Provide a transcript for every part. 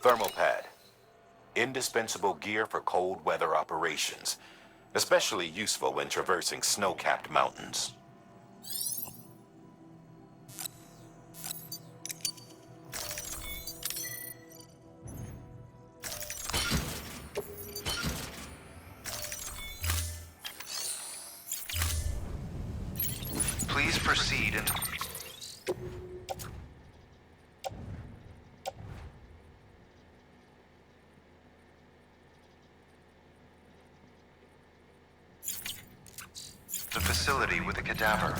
Thermal pad. Indispensable gear for cold weather operations, especially useful when traversing snow-capped mountains. Please proceed into... the facility with the cadaver.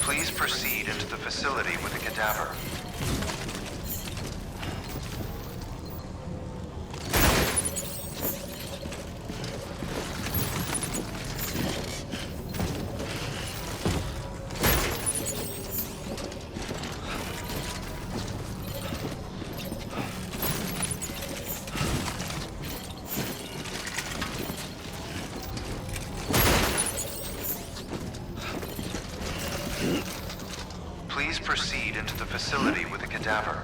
Please proceed into the facility with the cadaver. Please proceed into the facility with the cadaver.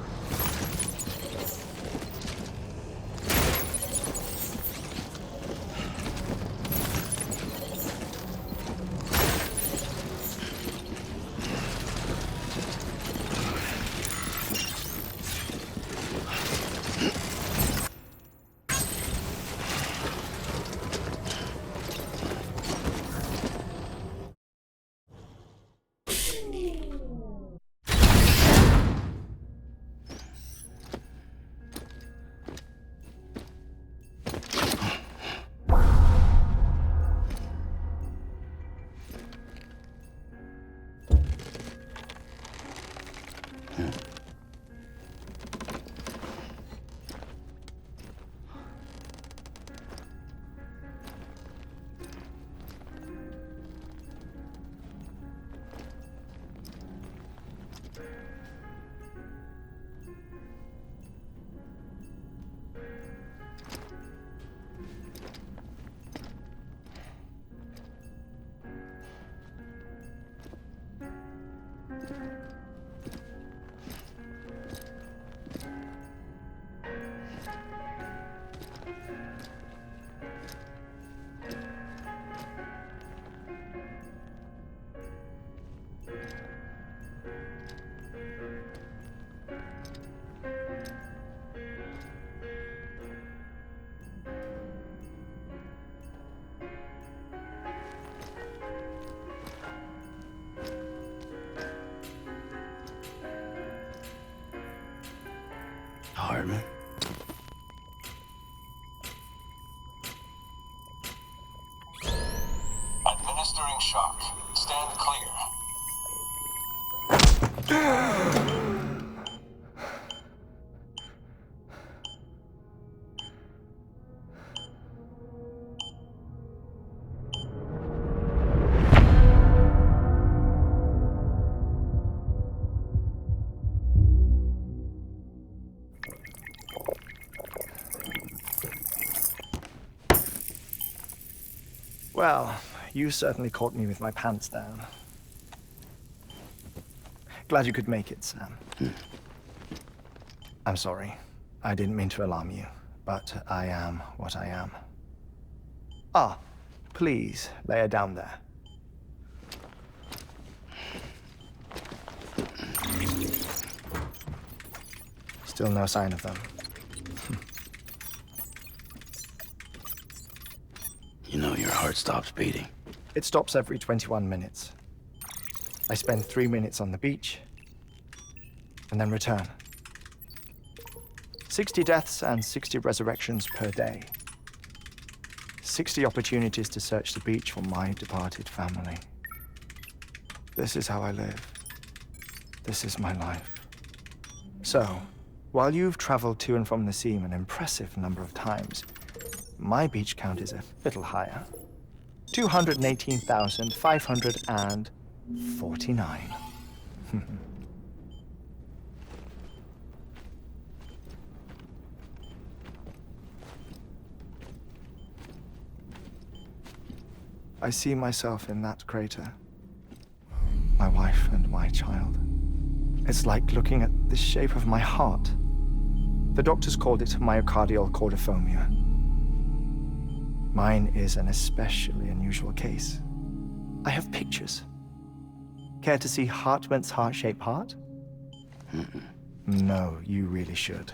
Well, you certainly caught me with my pants down. Glad you could make it, Sam. I'm sorry. I didn't mean to alarm you, but I am what I am. Ah, please lay her down there. Still no sign of them. You know your heart stops beating. It stops every 21 minutes. I spend 3 minutes on the beach, and then return. 60 deaths and 60 resurrections per day. 60 opportunities to search the beach for my departed family. This is how I live. This is my life. So, while you've traveled to and from the scene an impressive number of times, my beach count is a little higher. 218,549. I see myself in that crater. My wife and my child. It's like looking at the shape of my heart. The doctors called it myocardial cordiformia. Mine is an especially unusual case. I have pictures. Care to see Hartman's heart-shaped heart? No, you really should.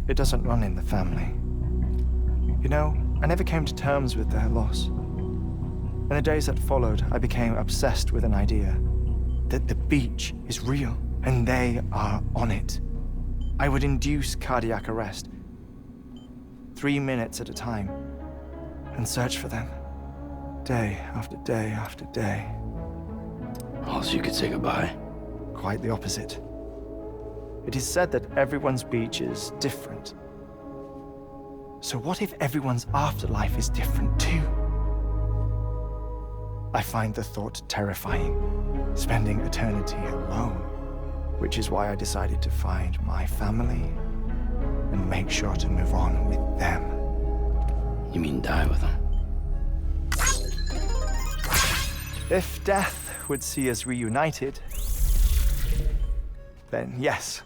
It doesn't run in the family. You know, I never came to terms with their loss. In the days that followed, I became obsessed with an idea that the beach is real and they are on it. I would induce cardiac arrest, 3 minutes at a time, and search for them, day after day after day. Also, you could say goodbye. Quite the opposite. It is said that everyone's beach is different. So what if everyone's afterlife is different too? I find the thought terrifying, spending eternity alone, which is why I decided to find my family and make sure to move on with them. You mean die with them? If death would see us reunited, then yes.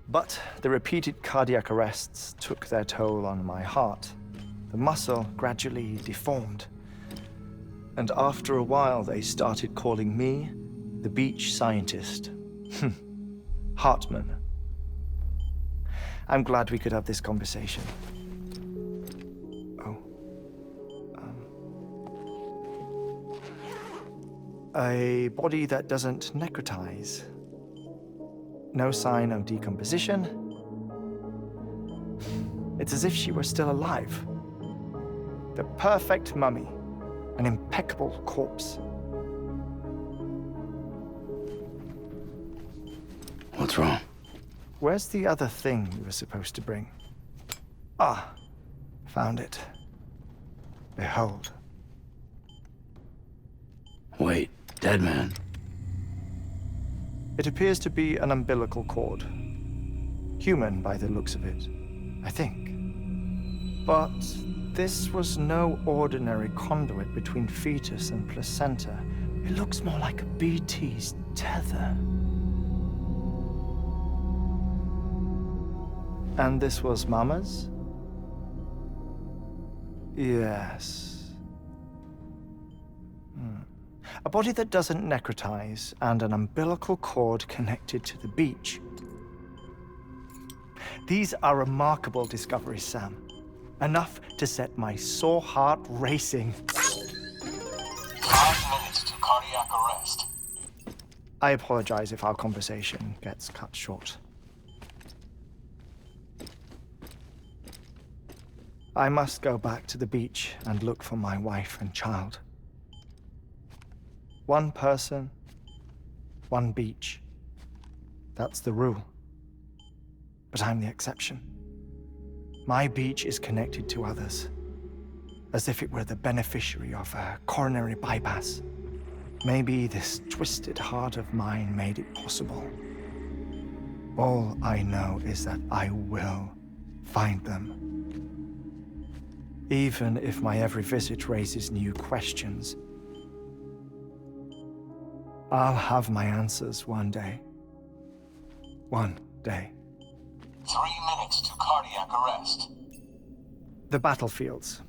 But the repeated cardiac arrests took their toll on my heart. The muscle gradually deformed. And after a while, they started calling me the beach scientist. Hartman. I'm glad we could have this conversation. Oh. A body that doesn't necrotize. No sign of decomposition. It's as if she were still alive. The perfect mummy. An impeccable corpse. What's wrong? Where's the other thing you were supposed to bring? Ah, found it. Behold. Wait, dead man. It appears to be an umbilical cord. Human by the looks of it, I think. But this was no ordinary conduit between fetus and placenta. It looks more like a BT's tether. And this was Mama's? Yes. A body that doesn't necrotize and an umbilical cord connected to the beach. These are remarkable discoveries, Sam. Enough to set my sore heart racing. 5 minutes to cardiac arrest. I apologize if our conversation gets cut short. I must go back to the beach and look for my wife and child. One person, one beach. That's the rule. But I'm the exception. My beach is connected to others, as if it were the beneficiary of a coronary bypass. Maybe this twisted heart of mine made it possible. All I know is that I will find them. even if my every visit raises new questions. I'll have my answers one day. One day. 3 minutes to cardiac arrest. The battlefields.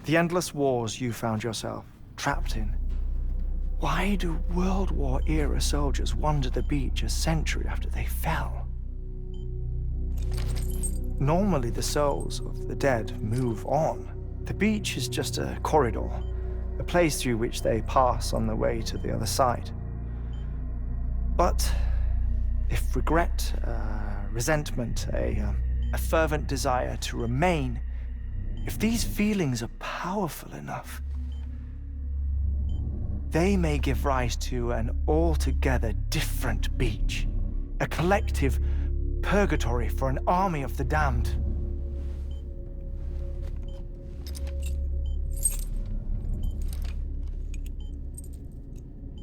The endless wars you found yourself trapped in. Why do World War-era soldiers wander the beach a century after they fell? Normally, the souls of the dead move on. The beach is just a corridor, a place through which they pass on the way to the other side. But if regret, resentment, a fervent desire to remain, if these feelings are powerful enough, they may give rise to an altogether different beach, a collective purgatory for an army of the damned.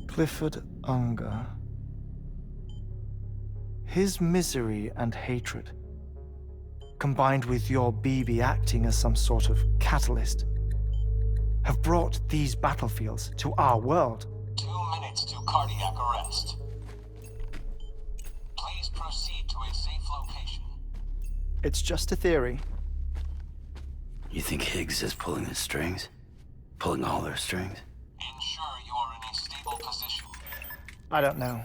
Clifford Unger. His misery and hatred, combined with your BB acting as some sort of catalyst, have brought these battlefields to our world. 2 minutes to cardiac arrest. Please proceed to a safe location. It's just a theory. You think Higgs is pulling the strings? Pulling all their strings? Ensure you are in a stable position. I don't know.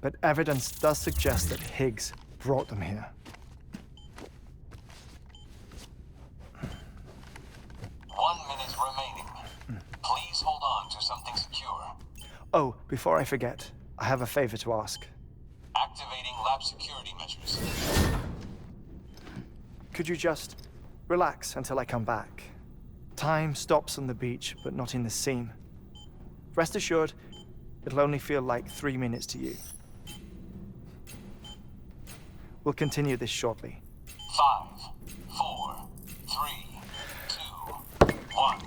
But evidence does suggest that Higgs brought them here. 1 minute remaining. Please hold on to something secure. Oh, before I forget, I have a favor to ask. Activating lab security measures. Could you just relax until I come back? Time stops on the beach, but not in the scene. Rest assured, it'll only feel like 3 minutes to you. We'll continue this shortly. 5, 4, 3, 2, 1.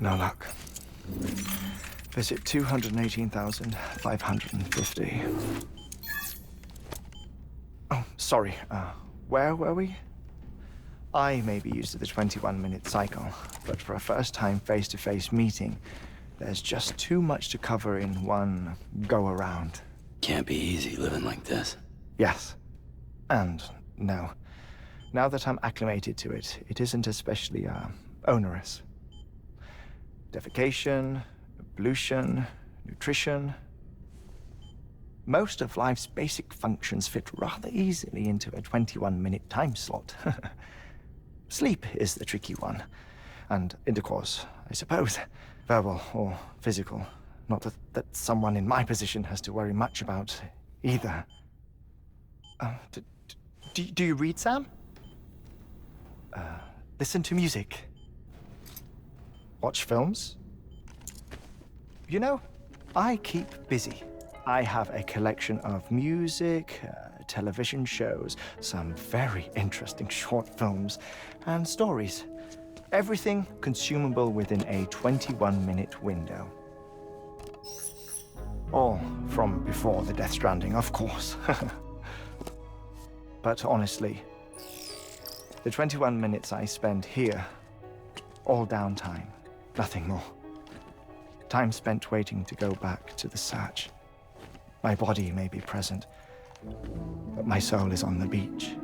No luck. Visit 218,550. Oh, sorry. Where were we? I may be used to the 21-minute cycle, but for a first-time face-to-face meeting, there's just too much to cover in one go-around. Can't be easy living like this. Yes. And no. Now that I'm acclimated to it, it isn't especially, onerous. Defecation, ablution, nutrition. Most of life's basic functions fit rather easily into a 21-minute time slot. Sleep is the tricky one. And intercourse, I suppose. Verbal or physical. Not that someone in my position has to worry much about either. Do you read, Sam? Listen to music. Watch films? You know, I keep busy. I have a collection of music, television shows, some very interesting short films, and stories. Everything consumable within a 21-minute window. All from before the Death Stranding, of course. But honestly, the 21 minutes I spend here, all downtime, nothing more. Time spent waiting to go back to the Satch. My body may be present, but my soul is on the beach.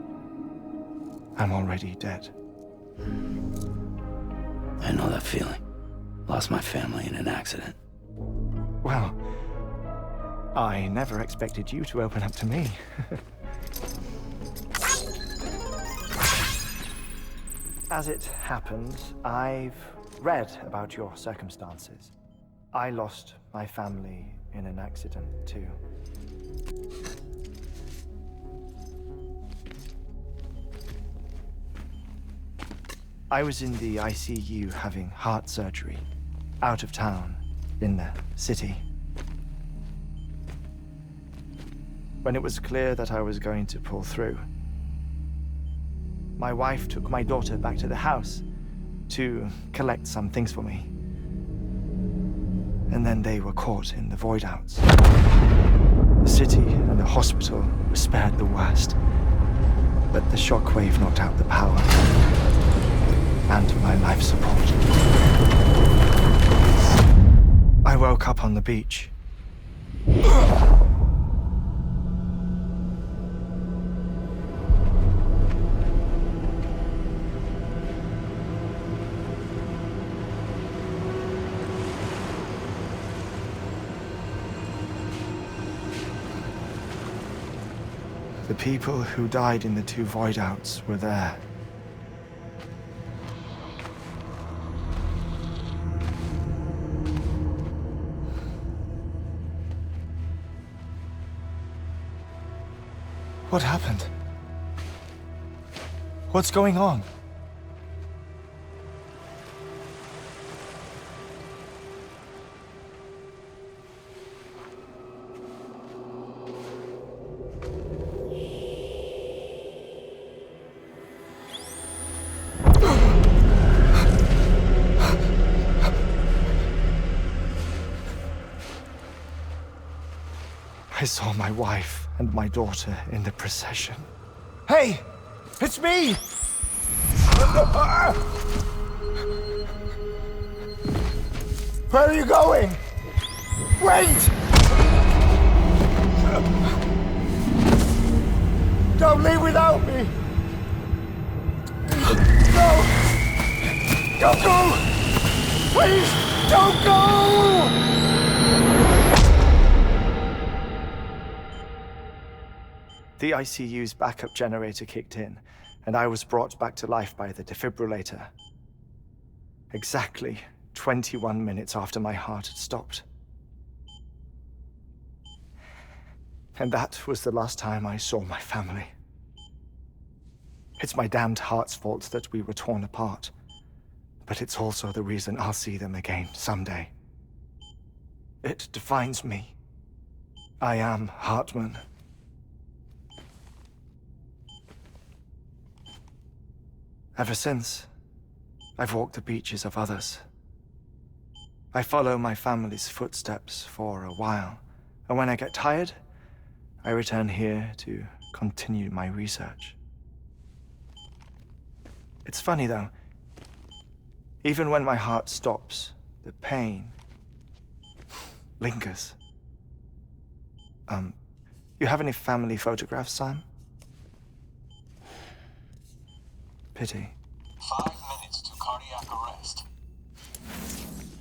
I'm already dead. I know that feeling. Lost my family in an accident. Well, I never expected you to open up to me. As it happens, I've read about your circumstances. I lost my family in an accident, too. I was in the ICU having heart surgery, out of town, in the city. When it was clear that I was going to pull through, my wife took my daughter back to the house to collect some things for me. And then they were caught in the void outs. The city and the hospital were spared the worst, but the shockwave knocked out the power and my life support. I woke up on the beach. The people who died in the two void outs were there. What happened? What's going on? I saw my wife and my daughter in the procession. Hey! It's me! Where are you going? Wait! Don't leave without me! No! Don't go! Please, don't go! The ICU's backup generator kicked in, and I was brought back to life by the defibrillator. Exactly 21 minutes after my heart had stopped. And that was the last time I saw my family. It's my damned heart's fault that we were torn apart, but it's also the reason I'll see them again someday. It defines me. I am Hartman. Ever since, I've walked the beaches of others, I follow my family's footsteps for a while, and when I get tired, I return here to continue my research. It's funny though, even when my heart stops, the pain lingers. You have any family photographs, Sam? Pity. 5 minutes to cardiac arrest.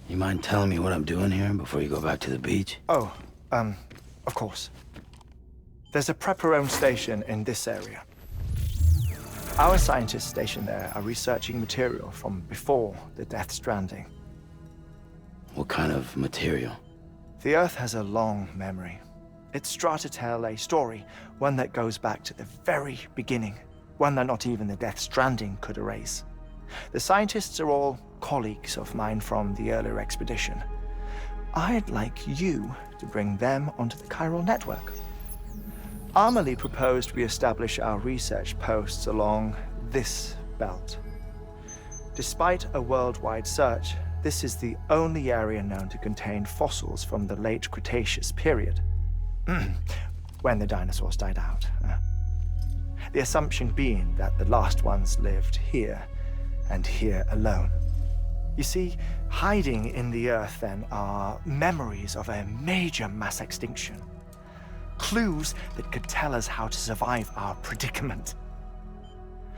You mind telling me what I'm doing here before you go back to the beach? Oh, of course. There's a Prepperone station in this area. Our scientists stationed there are researching material from before the Death Stranding. What kind of material? The Earth has a long memory. It's trying to tell a story, one that goes back to the very beginning, one that not even the Death Stranding could erase. The scientists are all colleagues of mine from the earlier expedition. I'd like you to bring them onto the chiral network. Amelie proposed we establish our research posts along this belt. Despite a worldwide search, this is the only area known to contain fossils from the late Cretaceous period, when the dinosaurs died out. The assumption being that the last ones lived here, and here alone. You see, hiding in the Earth then are memories of a major mass extinction. Clues that could tell us how to survive our predicament.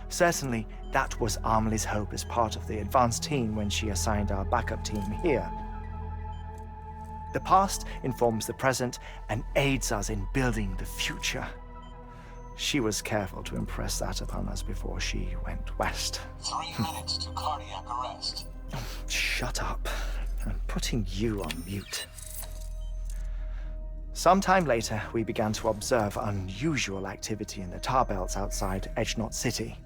Certainly, that was Amelie's hope as part of the advanced team when she assigned our backup team here. The past informs the present and aids us in building the future. She was careful to impress that upon us before she went west. 3 minutes to cardiac arrest. Shut up. I'm putting you on mute. Sometime later, we began to observe unusual activity in the tar belts outside Edgenot City.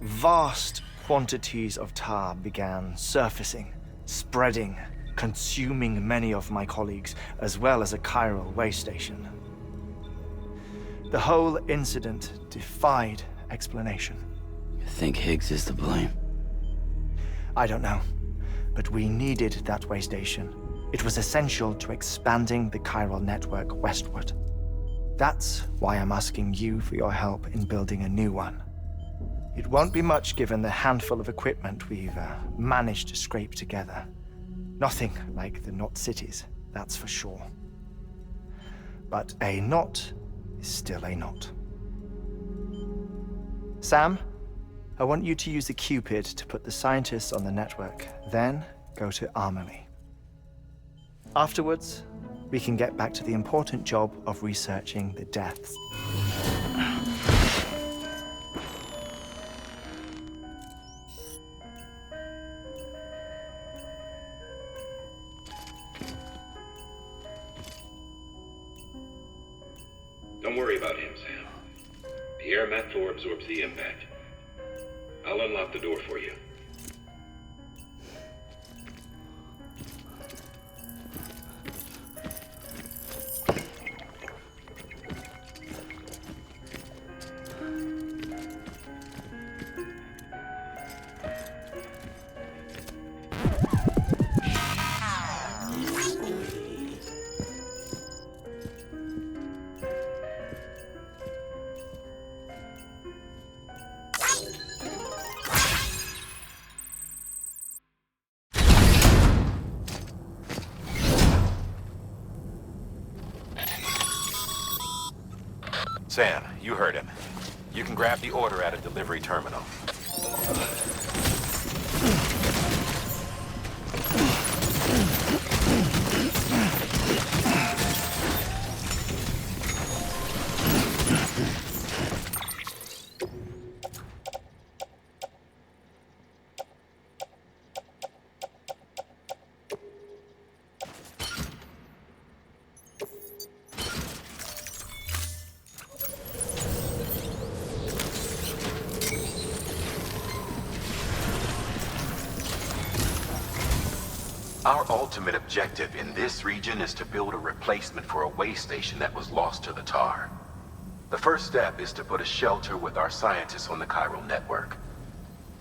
Vast quantities of tar began surfacing, spreading, consuming many of my colleagues, as well as a chiral way station. The whole incident defied explanation. You think Higgs is to blame? I don't know, but we needed that way station. It was essential to expanding the chiral network westward. That's why I'm asking you for your help in building a new one. It won't be much given the handful of equipment we've managed to scrape together. Nothing like the knot cities, that's for sure. But a knot is still a knot. Sam, I want you to use the Cupid to put the scientists on the network, then go to Amelie. Afterwards, we can get back to the important job of researching the deaths. Don't worry about him, Sam. The air mat floor absorbs the impact. I'll unlock the door for you. Sam, you heard him. You can grab the order at a delivery terminal. Our ultimate objective in this region is to build a replacement for a way station that was lost to the tar. The first step is to put a shelter with our scientists on the chiral network.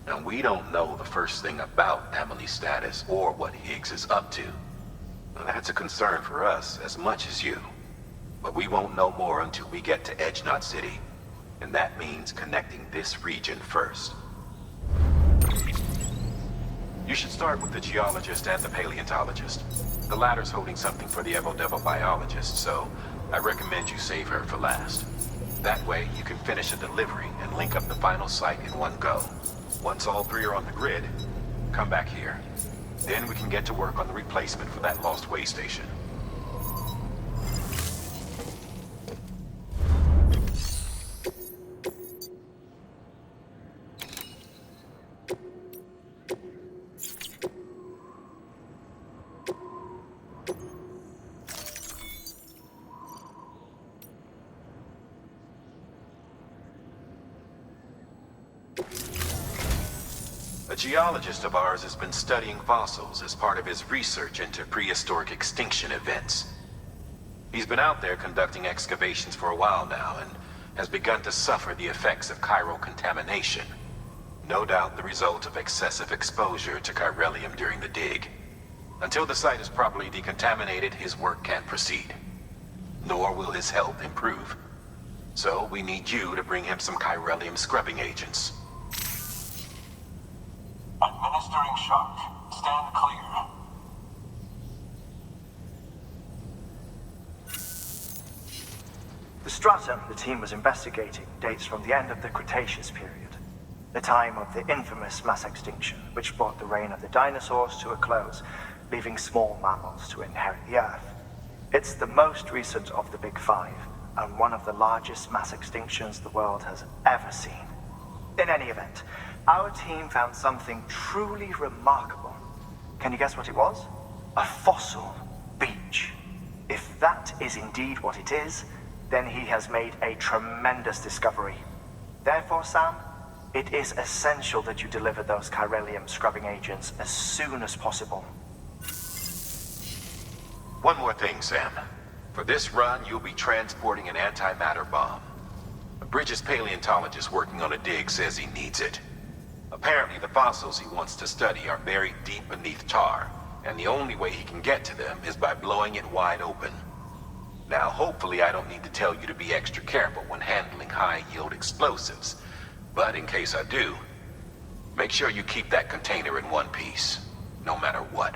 And we don't know the first thing about Emily's status or what Higgs is up to. Now, that's a concern for us as much as you. But we won't know more until we get to Edge Knot City. And that means connecting this region first. You should start with the geologist and the paleontologist. The latter's holding something for the Evo-Devo biologist, so I recommend you save her for last. That way, you can finish a delivery and link up the final site in one go. Once all three are on the grid, come back here. Then we can get to work on the replacement for that lost way station. A geologist of ours has been studying fossils as part of his research into prehistoric extinction events. He's been out there conducting excavations for a while now and has begun to suffer the effects of chiral contamination. No doubt the result of excessive exposure to chiralium during the dig. Until the site is properly decontaminated, his work can't proceed. Nor will his health improve. So we need you to bring him some chiralium scrubbing agents. Administering shock. Stand clear. The stratum the team was investigating dates from the end of the Cretaceous period, the time of the infamous mass extinction, which brought the reign of the dinosaurs to a close, leaving small mammals to inherit the Earth. It's the most recent of the Big Five, and one of the largest mass extinctions the world has ever seen. In any event, our team found something truly remarkable. Can you guess what it was? A fossil beach. If that is indeed what it is, then he has made a tremendous discovery. Therefore, Sam, it is essential that you deliver those chiralium scrubbing agents as soon as possible. One more thing, Sam. For this run, you'll be transporting an antimatter bomb. A Bridges paleontologist working on a dig says he needs it. Apparently, the fossils he wants to study are buried deep beneath tar, and the only way he can get to them is by blowing it wide open. Now, hopefully I don't need to tell you to be extra careful when handling high-yield explosives, but in case I do, make sure you keep that container in one piece, no matter what.